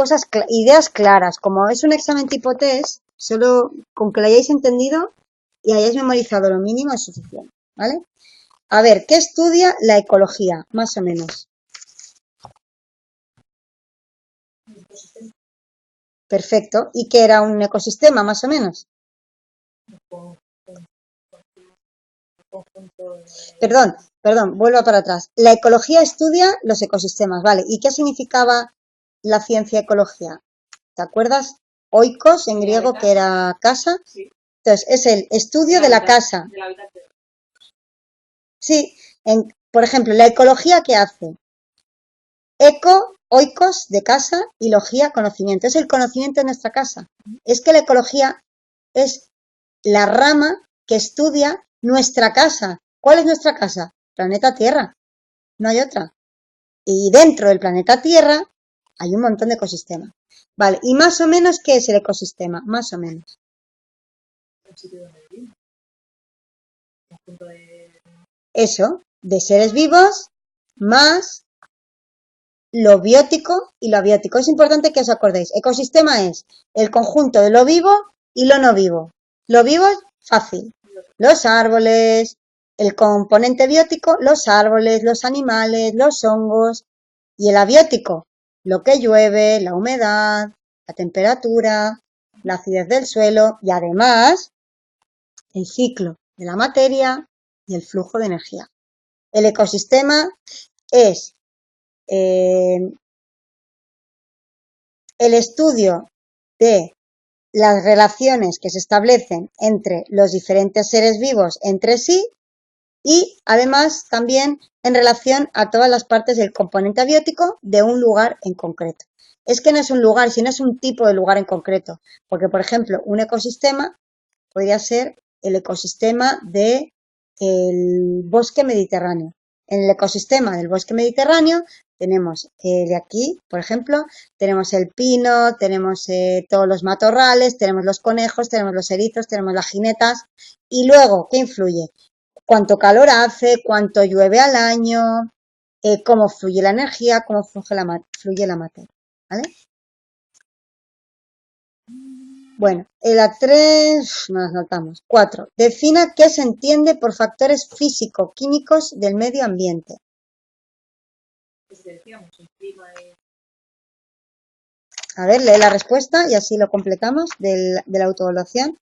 ideas claras. Como es un examen tipo test, solo con que lo hayáis entendido y hayáis memorizado lo mínimo es suficiente, ¿vale? A ver, ¿qué estudia la ecología? Más o menos. Perfecto. ¿Y qué era un ecosistema, más o menos? Perdón, vuelvo para atrás. La ecología estudia los ecosistemas, ¿vale? ¿Y qué significaba la ciencia ecología? ¿Te acuerdas? Oikos, en griego, que era casa. Sí. Entonces, es el estudio de la casa. Del hábitat. Sí, por ejemplo, la ecología, ¿qué hace? Eco, oikos, de casa, y logía, conocimiento. Es el conocimiento de nuestra casa. Es que la ecología es la rama que estudia nuestra casa. ¿Cuál es nuestra casa? Planeta Tierra. No hay otra. Y dentro del planeta Tierra hay un montón de ecosistemas. Vale, y más o menos, ¿qué es el ecosistema? Más o menos. El sitio donde vivimos. Conjunto de... Eso, de seres vivos, más lo biótico y lo abiótico. Es importante que os acordéis. Ecosistema es el conjunto de lo vivo y lo no vivo. Lo vivo es fácil. Los árboles, el componente biótico, los árboles, los animales, los hongos. Y el abiótico, lo que llueve, la humedad, la temperatura, la acidez del suelo y además el ciclo de la materia y el flujo de energía. El ecosistema es el estudio de las relaciones que se establecen entre los diferentes seres vivos entre sí y además también en relación a todas las partes del componente abiótico de un lugar en concreto. Es que no es un lugar, sino es un tipo de lugar en concreto, porque por ejemplo un ecosistema podría ser el ecosistema del bosque mediterráneo. En el ecosistema del bosque mediterráneo tenemos de aquí, por ejemplo, tenemos el pino, tenemos todos los matorrales, tenemos los conejos, tenemos los erizos, tenemos las jinetas y luego, ¿qué influye? Cuánto calor hace, cuánto llueve al año, cómo fluye la energía, cómo fluye la materia, ¿vale? Bueno, la 3 nos saltamos. 4. Defina qué se entiende por factores físico-químicos del medio ambiente. Pues decíamos, el clima y... A ver, lee la respuesta y así lo completamos de la autoevaluación.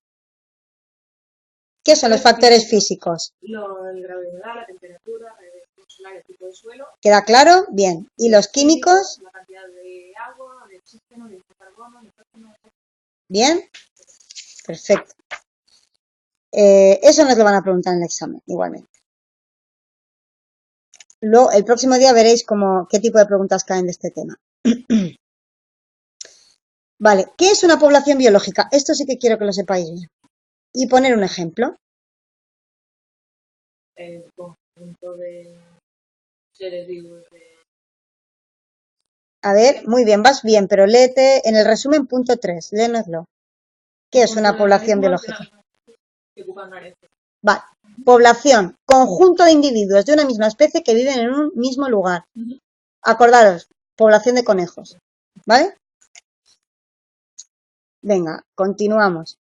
¿Qué son los factores físicos? El grado de humedad, la temperatura, el tipo de suelo. ¿Queda claro? Bien. ¿Y los químicos? La cantidad de agua, de oxígeno, de carbono, de nitrógeno. Bien. Perfecto. Eso nos lo van a preguntar en el examen, igualmente. Luego, el próximo día veréis qué tipo de preguntas caen de este tema. Vale, ¿qué es una población biológica? Esto sí que quiero que lo sepáis bien. Y poner un ejemplo. El conjunto de seres vivos de... A ver, muy bien, vas bien, pero léete en el resumen punto 3, léenoslo. ¿Qué es una población biológica? Vale, población, conjunto de individuos de una misma especie que viven en un mismo lugar. Acordaros, población de conejos, ¿vale? Venga, continuamos.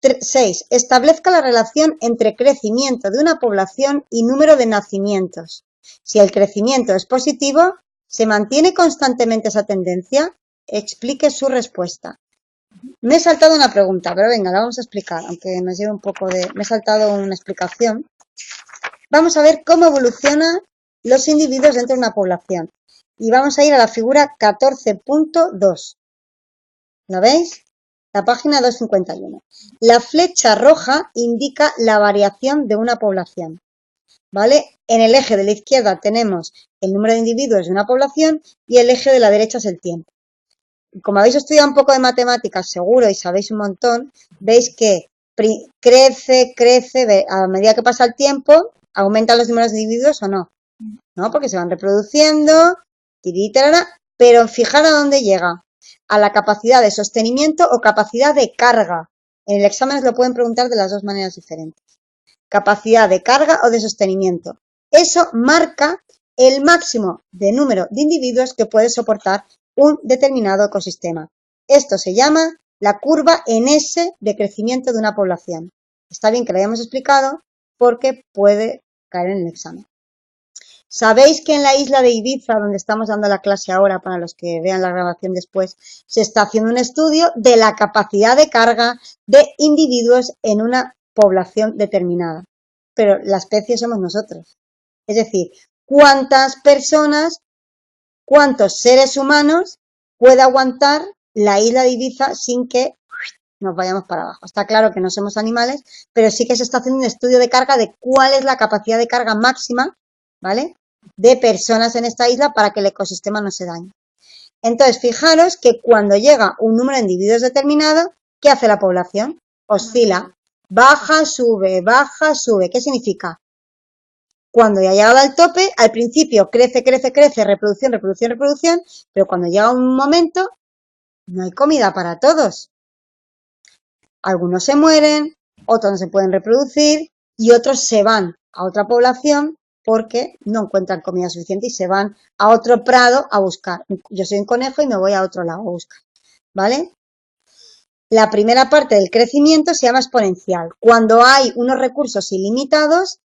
6. Establezca la relación entre crecimiento de una población y número de nacimientos. Si el crecimiento es positivo, ¿se mantiene constantemente esa tendencia? Explique su respuesta. Me he saltado una pregunta, pero venga, la vamos a explicar, aunque nos lleve un poco de... Me he saltado una explicación. Vamos a ver cómo evolucionan los individuos dentro de una población. Y vamos a ir a la figura 14.2. ¿Lo veis? La página 251. La flecha roja indica la variación de una población, ¿vale? En el eje de la izquierda tenemos el número de individuos de una población y el eje de la derecha es el tiempo. Como habéis estudiado un poco de matemáticas seguro y sabéis un montón, veis que crece, a medida que pasa el tiempo, aumentan los números de individuos o no, ¿no? Porque se van reproduciendo, pero fijar a dónde llega, a la capacidad de sostenimiento o capacidad de carga. En el examen os lo pueden preguntar de las dos maneras diferentes. Capacidad de carga o de sostenimiento. Eso marca el máximo de número de individuos que puede soportar un determinado ecosistema. Esto se llama la curva en S de crecimiento de una población. Está bien que lo hayamos explicado porque puede caer en el examen. ¿Sabéis que en la isla de Ibiza, donde estamos dando la clase ahora, para los que vean la grabación después, se está haciendo un estudio de la capacidad de carga de individuos en una población determinada? Pero la especie somos nosotros. Es decir, ¿cuántas personas, cuántos seres humanos puede aguantar la isla de Ibiza sin que nos vayamos para abajo? Está claro que no somos animales, pero sí que se está haciendo un estudio de carga de cuál es la capacidad de carga máxima, ¿vale?, de personas en esta isla para que el ecosistema no se dañe. Entonces, fijaros que cuando llega un número de individuos determinado, ¿qué hace la población? Oscila, baja, sube, baja, sube. ¿Qué significa? Cuando ya ha llegado al tope, al principio crece, crece, crece, reproducción, reproducción, reproducción, pero cuando llega un momento, no hay comida para todos. Algunos se mueren, otros no se pueden reproducir y otros se van a otra población porque no encuentran comida suficiente y se van a otro prado a buscar. Yo soy un conejo y me voy a otro lado a buscar, ¿vale? La primera parte del crecimiento se llama exponencial. Cuando hay unos recursos ilimitados,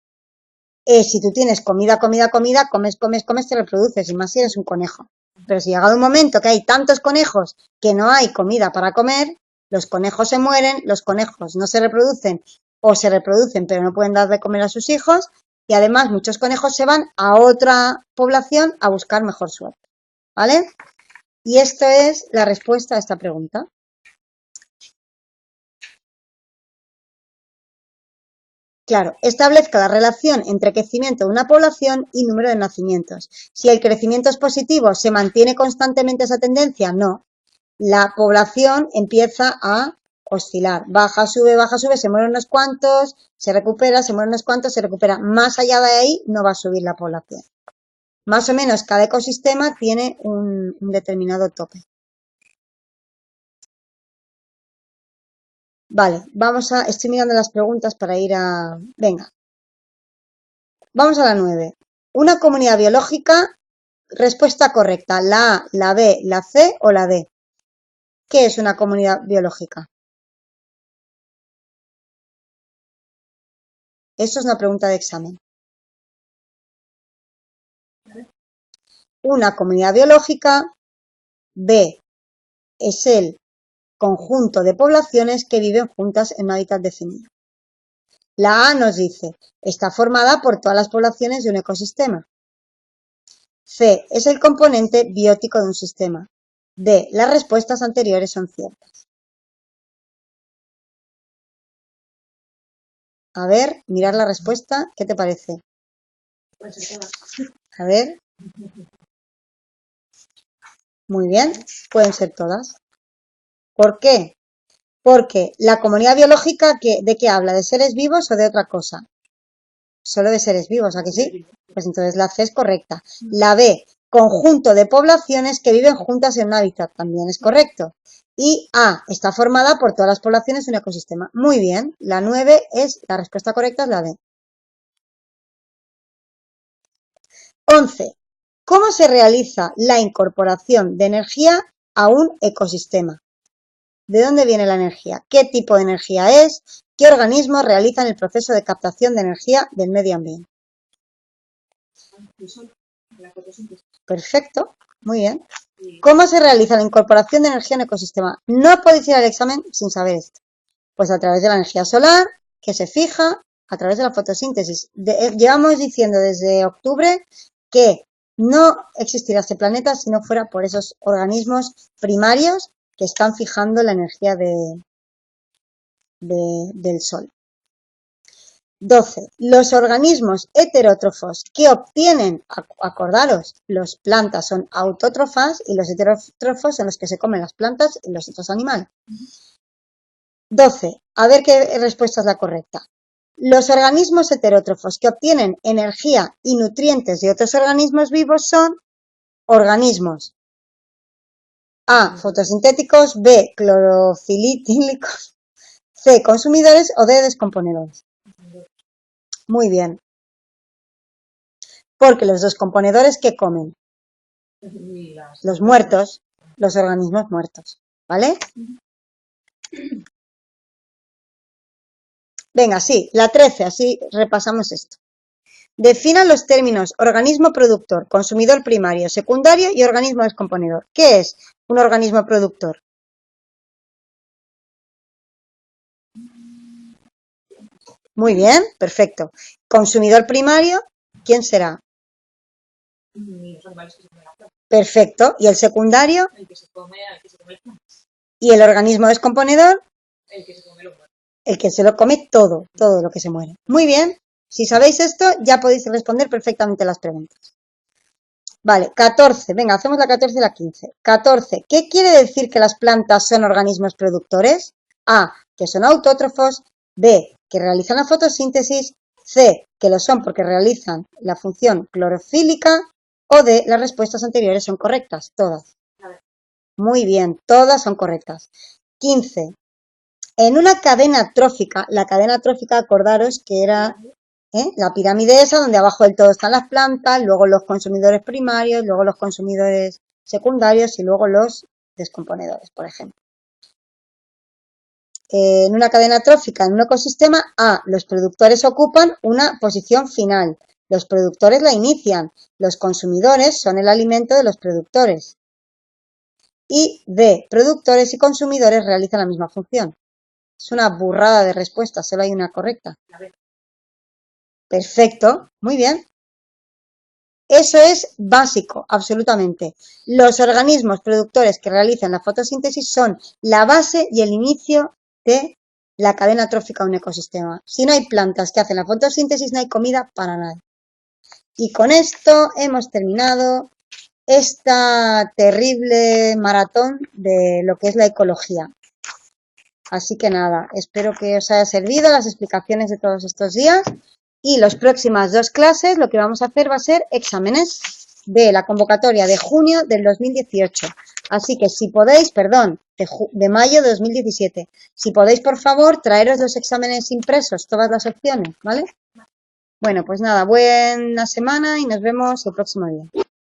si tú tienes comida, comida, comida, comes, comes, comes, te reproduces, y más si eres un conejo. Pero si llegado un momento que hay tantos conejos que no hay comida para comer, los conejos se mueren, los conejos no se reproducen o se reproducen pero no pueden dar de comer a sus hijos y además muchos conejos se van a otra población a buscar mejor suerte, ¿vale? Y esto es la respuesta a esta pregunta. Claro, establezca la relación entre crecimiento de una población y número de nacimientos. Si el crecimiento es positivo, ¿se mantiene constantemente esa tendencia? No. La población empieza a oscilar. Baja, sube, se mueren unos cuantos, se recupera, se mueren unos cuantos, se recupera. Más allá de ahí no va a subir la población. Más o menos cada ecosistema tiene un determinado tope. Vale, estoy mirando las preguntas para ir a... Venga. Vamos a la 9. Una comunidad biológica, respuesta correcta, la A, la B, la C o la D. ¿Qué es una comunidad biológica? Esto es una pregunta de examen. Una comunidad biológica, B, es el conjunto de poblaciones que viven juntas en un hábitat definido. La A nos dice, está formada por todas las poblaciones de un ecosistema. C, es el componente biótico de un sistema. D, las respuestas anteriores son ciertas. A ver, mirar la respuesta, ¿qué te parece? A ver. Muy bien, pueden ser todas. ¿Por qué? Porque la comunidad biológica, ¿de qué habla? ¿De seres vivos o de otra cosa? Solo de seres vivos, ¿a que sí? Pues entonces la C es correcta. La B, conjunto de poblaciones que viven juntas en un hábitat, también es correcto. Y A, está formada por todas las poblaciones de un ecosistema. Muy bien, la 9 la respuesta correcta es la D. 11. ¿Cómo se realiza la incorporación de energía a un ecosistema? ¿De dónde viene la energía? ¿Qué tipo de energía es? ¿Qué organismos realizan el proceso de captación de energía del medio ambiente? Perfecto, muy bien. ¿Cómo se realiza la incorporación de energía en un ecosistema? No podéis ir al examen sin saber esto. Pues a través de la energía solar, que se fija a través de la fotosíntesis. Llevamos diciendo desde octubre que no existirá este planeta si no fuera por esos organismos primarios que están fijando la energía del Sol. 12. Los organismos heterótrofos que obtienen, acordaros, las plantas son autótrofas y los heterótrofos son los que se comen las plantas y los otros animales. 12. A ver qué respuesta es la correcta. Los organismos heterótrofos que obtienen energía y nutrientes de otros organismos vivos son organismos A, fotosintéticos, B, clorofilíticos, C, consumidores o D, descomponedores. Muy bien. Porque los descomponedores, ¿qué comen? Los muertos, los organismos muertos, ¿vale? Venga, sí, la 13, así repasamos esto. Definan los términos organismo productor, consumidor primario, secundario y organismo descomponedor. ¿Qué es un organismo productor? Muy bien, perfecto. Consumidor primario, ¿quién será? Los animales que se comen las plantas. Perfecto. ¿Y el secundario? El que se come las plantas. ¿Y el organismo descomponedor? El que se come los muertos. El que se lo come todo lo que se muere. Muy bien. Si sabéis esto, ya podéis responder perfectamente las preguntas. Vale, 14. Venga, hacemos la 14 y la 15. 14. ¿Qué quiere decir que las plantas son organismos productores? A. Que son autótrofos. B. Que realizan la fotosíntesis. C. Que lo son porque realizan la función clorofílica. O D. Las respuestas anteriores son correctas, todas. Muy bien, todas son correctas. 15. En una cadena trófica, la cadena trófica, acordaros que era la pirámide esa, donde abajo del todo están las plantas, luego los consumidores primarios, luego los consumidores secundarios y luego los descomponedores, por ejemplo. En una cadena trófica, en un ecosistema, A, los productores ocupan una posición final, los productores la inician, los consumidores son el alimento de los productores. Y D, productores y consumidores realizan la misma función. Es una burrada de respuestas, solo hay una correcta. Perfecto, muy bien. Eso es básico, absolutamente. Los organismos productores que realizan la fotosíntesis son la base y el inicio de la cadena trófica de un ecosistema. Si no hay plantas que hacen la fotosíntesis, no hay comida para nadie. Y con esto hemos terminado esta terrible maratón de lo que es la ecología. Así que nada, espero que os haya servido las explicaciones de todos estos días. Y las próximas 2 clases lo que vamos a hacer va a ser exámenes de la convocatoria de junio del 2018. Así que si podéis, de mayo de 2017. Si podéis, por favor, traeros los exámenes impresos, todas las opciones, ¿vale? Bueno, pues nada, buena semana y nos vemos el próximo día.